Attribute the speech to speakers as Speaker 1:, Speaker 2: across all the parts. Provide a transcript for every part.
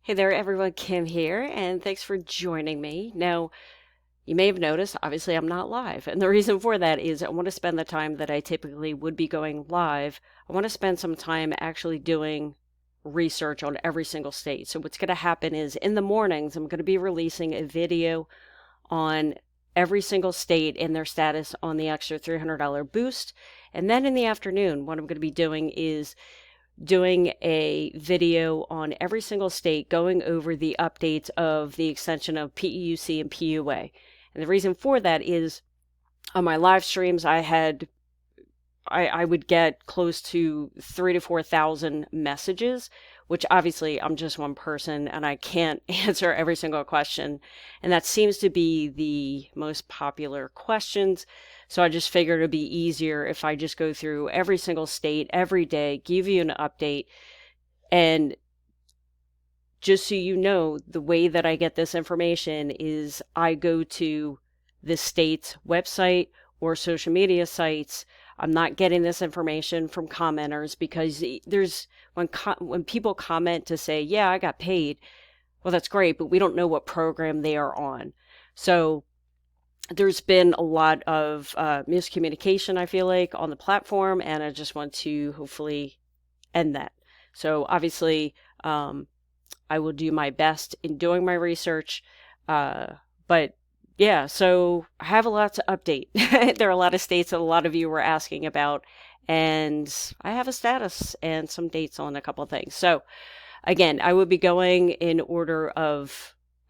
Speaker 1: Hey there, everyone. Kim here, and thanks for joining me. Now, you may have noticed, obviously, I'm not live. And the reason for that is I want to spend the time that I typically would be going live. I want to spend some time actually doing research on every single state. So, what's going to happen is in the mornings, I'm going to be releasing a video on every single state and their status on the extra $300 boost. And then in the afternoon, what I'm going to be doing is doing a video on every single state going over the updates of the extension of PEUC and PUA. And the reason for that is on my live streams, I would get close to 3 to 4,000 messages, which obviously I'm just one person and I can't answer every single question. And that seems to be the most popular questions. So I just figured it'd be easier if I just go through every single state every day, give you an update. And just so you know, the way that I get this information is I go to the state's website or social media sites. I'm not getting this information from commenters because there's when people comment to say, yeah, I got paid. Well, that's great, but we don't know what program they are on. So there's been a lot of miscommunication, I feel like, on the platform, and I just want to hopefully end that. So obviously, I will do my best in doing my research, but yeah, so I have a lot to update. There are a lot of states that a lot of you were asking about, and I have a status and some dates on a couple of things. So again, I will be going in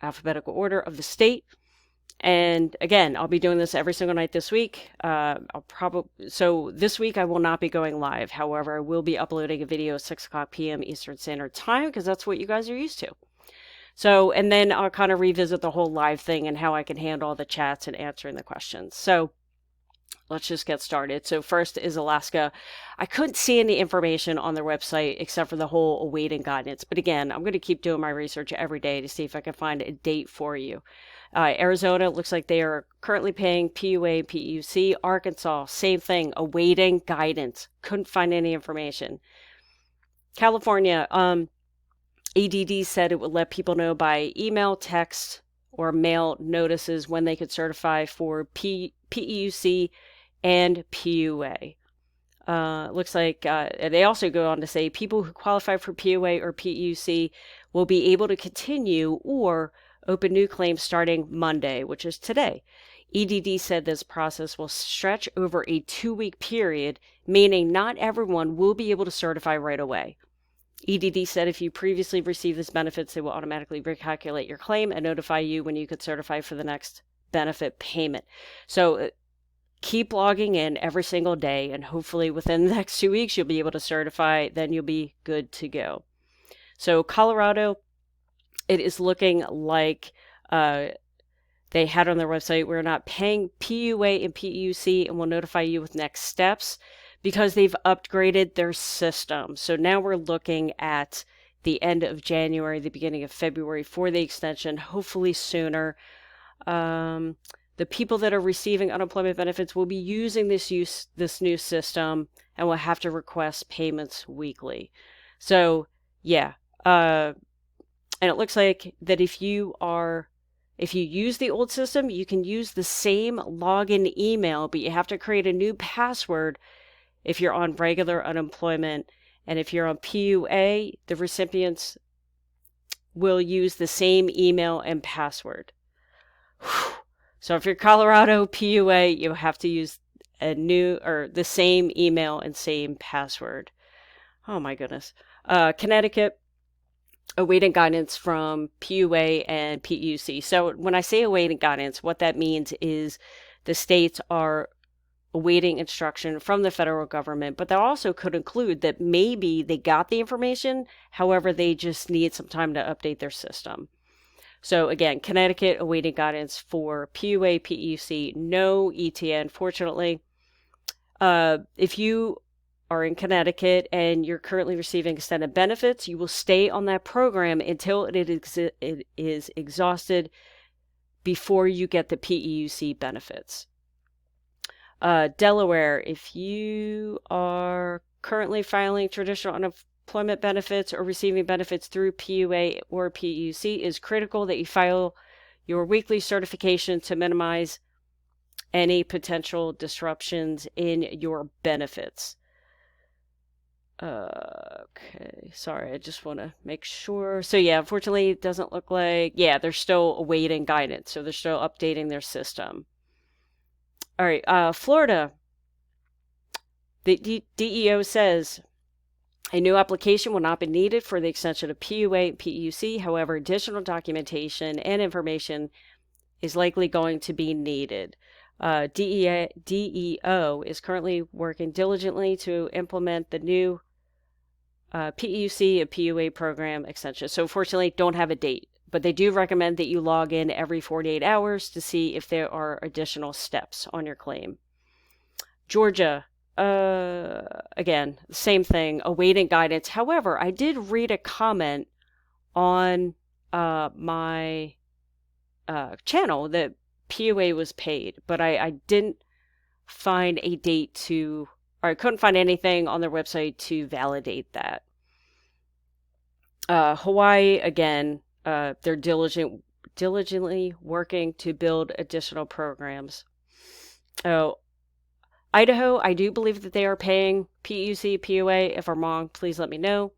Speaker 1: alphabetical order of the state. And again, I'll be doing this every single night this week. So this week I will not be going live. However, I will be uploading a video at 6 o'clock p.m. Eastern Standard Time because that's what you guys are used to. So, and then I'll kind of revisit the whole live thing and how I can handle all the chats and answering the questions. So let's just get started. So first is Alaska. I couldn't see any information on their website except for the whole awaiting guidance. But again, I'm going to keep doing my research every day to see if I can find a date for you. Arizona looks like they are currently paying PUA and PEUC. Arkansas, same thing, awaiting guidance. Couldn't find any information. California, ADD said it would let people know by email, text, or mail notices when they could certify for PEUC and PUA. Looks like they also go on to say people who qualify for PUA or PEUC will be able to continue or open new claims starting Monday, which is today. EDD said this process will stretch over a 2-week period, meaning not everyone will be able to certify right away. EDD said if you previously received these benefits, they will automatically recalculate your claim and notify you when you could certify for the next benefit payment. So keep logging in every single day, and hopefully within the next 2 weeks, you'll be able to certify. Then you'll be good to go. So Colorado, it is looking like they had on their website, we're not paying PUA and PEUC and will notify you with next steps because they've upgraded their system. So now we're looking at the end of January, the beginning of February for the extension, hopefully sooner. The people that are receiving unemployment benefits will be using this new system and will have to request payments weekly. So yeah, and it looks like that if you use the old system, you can use the same login email, but you have to create a new password if you're on regular unemployment. And if you're on PUA, the recipients will use the same email and password. Whew. So if you're Colorado PUA, you have to use the same email and same password. Oh my goodness. Connecticut, awaiting guidance from PUA and PEUC. So when I say awaiting guidance, what that means is the states are awaiting instruction from the federal government, but that also could include that maybe they got the information, however, they just need some time to update their system. So again, Connecticut awaiting guidance for PUA, PEUC, no ETN, fortunately. If you are in Connecticut and you're currently receiving extended benefits, you will stay on that program until it is exhausted before you get the PEUC benefits. Delaware, if you are currently filing traditional employment benefits or receiving benefits through PUA or PEUC, it is critical that you file your weekly certification to minimize any potential disruptions in your benefits. Okay, sorry, I just want to make sure. So yeah, unfortunately, it doesn't look like, yeah, they're still awaiting guidance. So they're still updating their system. All right, Florida. The DEO says a new application will not be needed for the extension of PUA and PEUC. However, additional documentation and information is likely going to be needed. DEO is currently working diligently to implement the new PEUC and PUA program extension. So unfortunately, don't have a date, but they do recommend that you log in every 48 hours to see if there are additional steps on your claim. Georgia, again, same thing, awaiting guidance. However, I did read a comment on my channel that PUA was paid, but I didn't find a date to, or I couldn't find anything on their website to validate that. Hawaii, again, they're diligently working to build additional programs. Oh, Idaho, I do believe that they are paying PEUC, PUA. If I'm wrong, please let me know.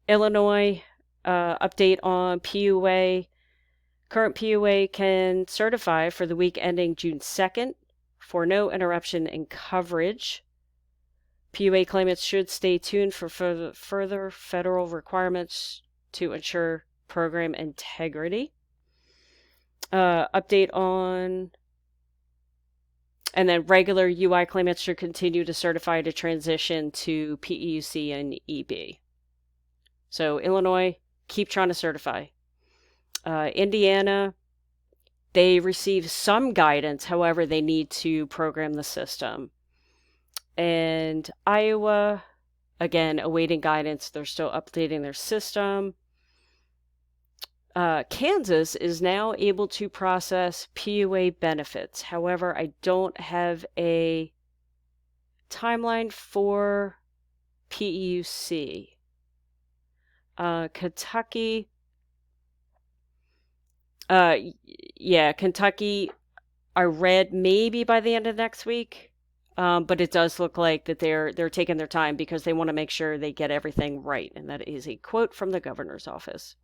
Speaker 1: Illinois, update on PUA. Current PUA can certify for the week ending June 2nd for no interruption in coverage. PUA claimants should stay tuned for further federal requirements to ensure program integrity. Update on... And then regular UI claimants should continue to certify to transition to PEUC and EB. So Illinois, keep trying to certify. Indiana, they receive some guidance. However, they need to program the system. And Iowa, again, awaiting guidance. They're still updating their system. Kansas is now able to process PUA benefits. However, I don't have a timeline for PEUC. Kentucky, Kentucky, I read maybe by the end of next week, but it does look like that they're taking their time because they want to make sure they get everything right, and that is a quote from the governor's office.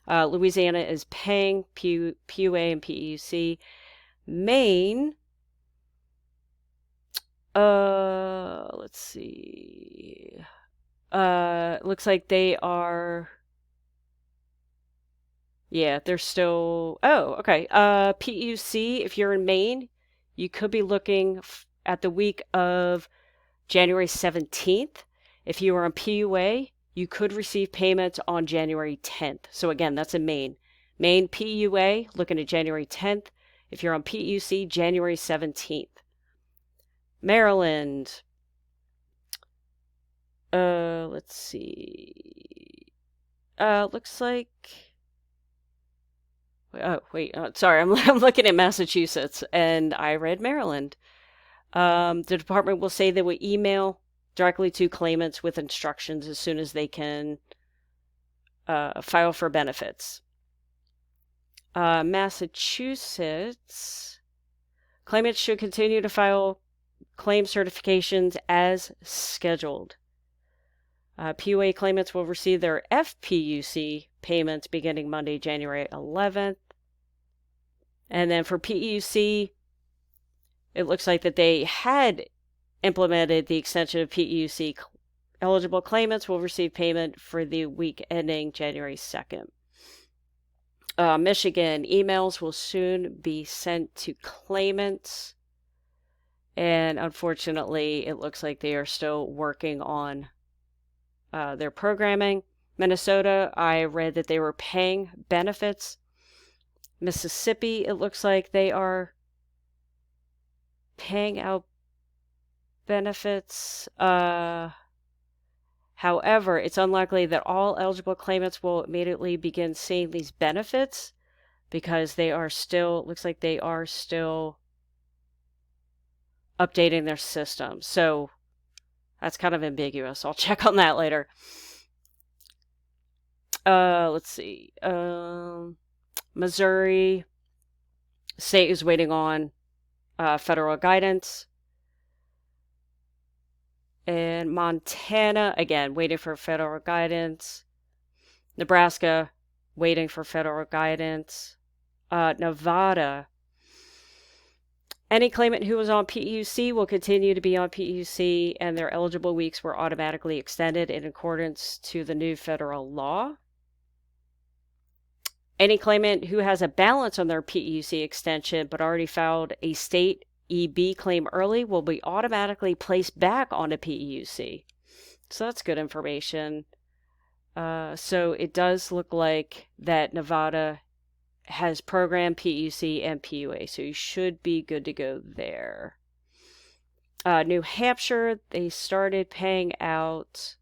Speaker 1: Louisiana is paying PUA and PEUC. Maine, let's see. Looks like they are, yeah, they're still, oh, okay. PEUC, if you're in Maine, you could be looking at the week of January 17th. If you are on PUA, you could receive payments on January 10th. So again, that's in Maine. Maine PUA, looking at January 10th. If you're on PEUC, January 17th. Maryland. Let's see. Looks like... Oh, wait. Sorry, I'm looking at Massachusetts, and I read Maryland. The department will say they will email directly to claimants with instructions as soon as they can file for benefits. Massachusetts, claimants should continue to file claim certifications as scheduled. PUA claimants will receive their FPUC payments beginning Monday, January 11th. And then for PEUC, it looks like that they had implemented the extension of PEUC. Eligible claimants will receive payment for the week ending January 2nd. Michigan, emails will soon be sent to claimants. And unfortunately, it looks like they are still working on their programming. Minnesota, I read that they were paying benefits. Mississippi, it looks like they are paying out benefits. However, it's unlikely that all eligible claimants will immediately begin seeing these benefits because they are still, looks like they are still updating their system. So that's kind of ambiguous. I'll check on that later. Let's see. Missouri state is waiting on federal guidance. And Montana, again, waiting for federal guidance. Nebraska, waiting for federal guidance. Nevada, any claimant who was on PEUC will continue to be on PEUC, and their eligible weeks were automatically extended in accordance to the new federal law. Any claimant who has a balance on their PEUC extension but already filed a state EB claim early will be automatically placed back onto PEUC. So that's good information. So it does look like that Nevada has programmed PEUC and PUA, so you should be good to go there. New Hampshire, they started paying out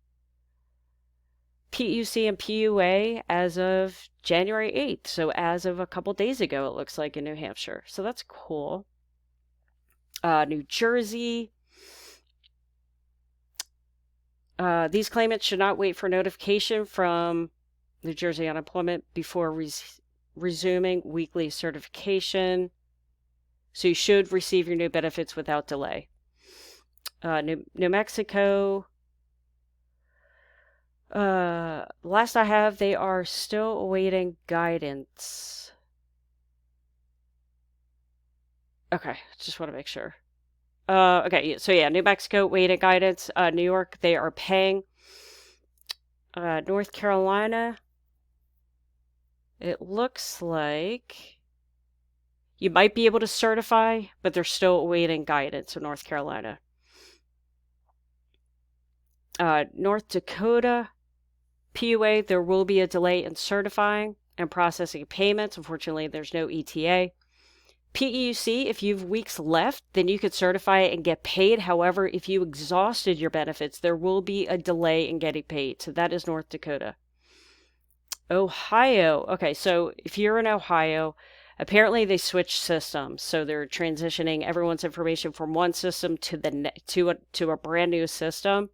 Speaker 1: PEUC and PUA as of January 8th. So as of a couple days ago, it looks like in New Hampshire. So that's cool. New Jersey. These claimants should not wait for notification from New Jersey Unemployment before resuming weekly certification. So you should receive your new benefits without delay. New Mexico. Last I have, they are still awaiting guidance. Okay, just want to make sure. Okay, so yeah, New Mexico waiting guidance. New York, they are paying. North Carolina, it looks like you might be able to certify, but they're still awaiting guidance in North Carolina. North Dakota, PUA, there will be a delay in certifying and processing payments. Unfortunately, there's no ETA. PEUC, if you have weeks left, then you could certify it and get paid. However, if you exhausted your benefits, there will be a delay in getting paid. So that is North Dakota. Ohio. Okay, so if you're in Ohio, apparently they switched systems. So they're transitioning everyone's information from one system to a brand new system.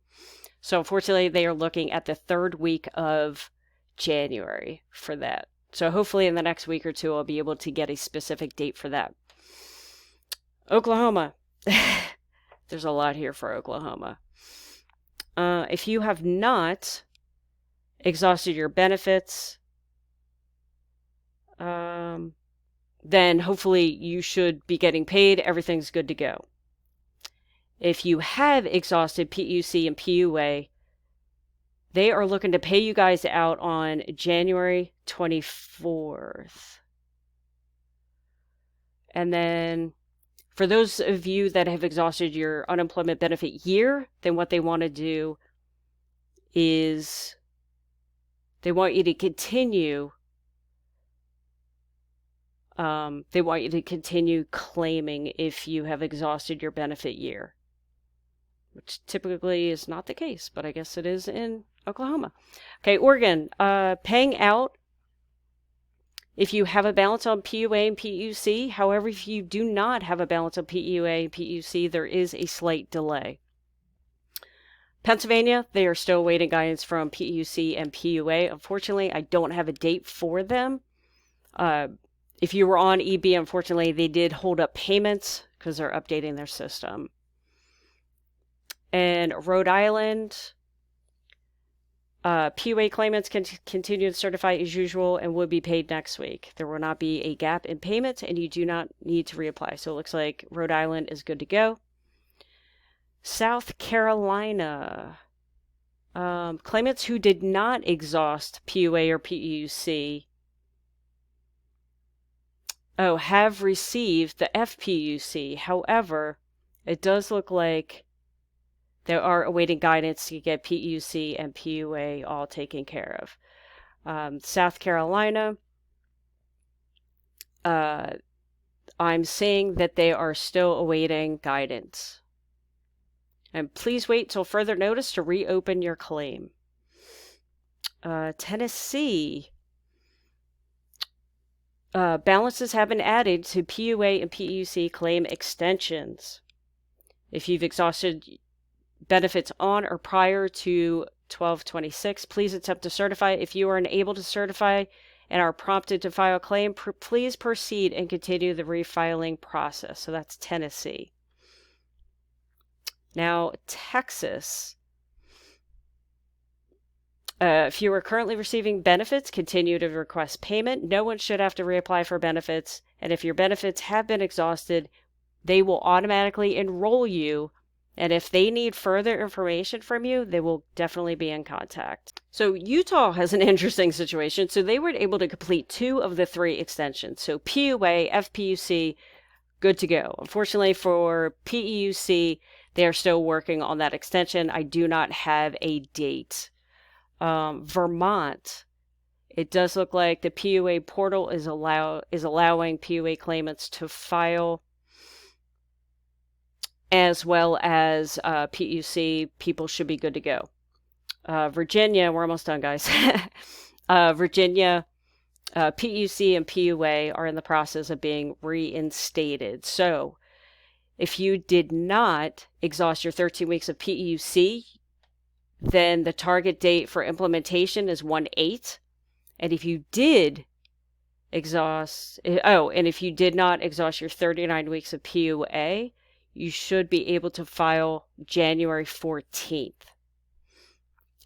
Speaker 1: So unfortunately, they are looking at the third week of January for that. So hopefully in the next week or two, I'll be able to get a specific date for that. Oklahoma. There's a lot here for Oklahoma. If you have not exhausted your benefits, then hopefully you should be getting paid. Everything's good to go. If you have exhausted PEUC and PUA, they are looking to pay you guys out on January 24th. And then for those of you that have exhausted your unemployment benefit year, then what they want to do is they want you to continue claiming if you have exhausted your benefit year, which typically is not the case, but I guess it is in Oklahoma. Okay, Oregon, paying out if you have a balance on PUA and PEUC. However, if you do not have a balance on PUA and PEUC, there is a slight delay. Pennsylvania, they are still waiting guidance from PEUC and PUA. Unfortunately, I don't have a date for them. If you were on EB, unfortunately, they did hold up payments because they're updating their system. And Rhode Island, PUA claimants can continue to certify as usual and will be paid next week. There will not be a gap in payments, and you do not need to reapply. So it looks like Rhode Island is good to go. South Carolina, claimants who did not exhaust PUA or PEUC have received the FPUC. However, it does look like they are awaiting guidance to get PEUC and PUA all taken care of. South Carolina, I'm seeing that they are still awaiting guidance. And please wait till further notice to reopen your claim. Tennessee, balances have been added to PUA and PEUC claim extensions. If you've exhausted benefits on or prior to 12/26. Please attempt to certify. If you are unable to certify and are prompted to file a claim, please proceed and continue the refiling process. So that's Tennessee. Now, Texas. If you are currently receiving benefits, continue to request payment. No one should have to reapply for benefits. And if your benefits have been exhausted, they will automatically enroll you. And if they need further information from you, they will definitely be in contact. So Utah has an interesting situation. So they were able to complete 2 of the 3 extensions. So PUA, FPUC, good to go. Unfortunately for PEUC, they are still working on that extension. I do not have a date. Vermont, it does look like the PUA portal is allowing PUA claimants to file, as well as PEUC. People should be good to go. Virginia, we're almost done, guys. Virginia, PEUC and PUA are in the process of being reinstated. So if you did not exhaust your 13 weeks of PEUC, then the target date for implementation is 1/8. And if you did exhaust, and if you did not exhaust your 39 weeks of PUA, you should be able to file January 14th.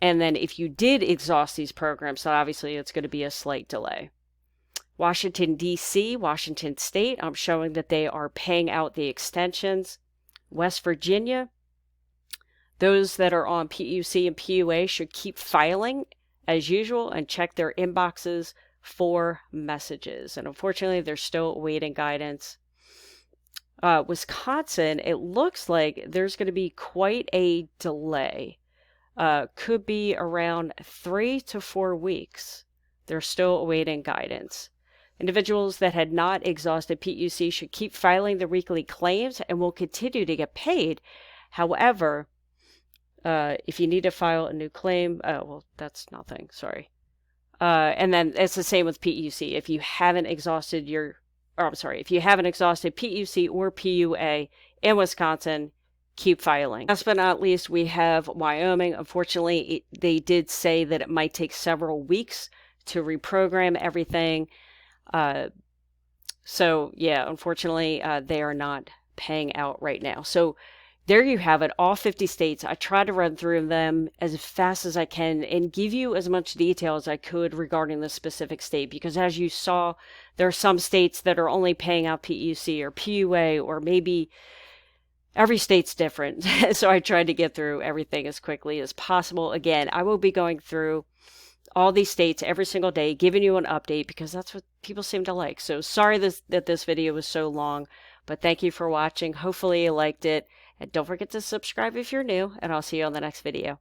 Speaker 1: And then if you did exhaust these programs, so obviously it's going to be a slight delay. Washington, D.C., Washington State, I'm showing that they are paying out the extensions. West Virginia, those that are on PEUC and PUA should keep filing as usual and check their inboxes for messages. And unfortunately, they're still awaiting guidance. Wisconsin, it looks like there's going to be quite a delay. Could be around 3 to 4 weeks. They're still awaiting guidance. Individuals that had not exhausted PEUC should keep filing their weekly claims and will continue to get paid. However, if you need to file a new claim, well, that's nothing, sorry. And then it's the same with PEUC. If you haven't exhausted if you haven't exhausted PEUC or PUA in Wisconsin, keep filing. Last but not least, we have Wyoming. Unfortunately, they did say that it might take several weeks to reprogram everything. So yeah, unfortunately, they are not paying out right now. So there you have it, all 50 states. I try to run through them as fast as I can and give you as much detail as I could regarding the specific state, because as you saw, there are some states that are only paying out PEUC or PUA, or maybe every state's different. So I tried to get through everything as quickly as possible. Again, I will be going through all these states every single day, giving you an update, because that's what people seem to like. So sorry that this video was so long, but thank you for watching. Hopefully you liked it. And don't forget to subscribe if you're new, and I'll see you on the next video.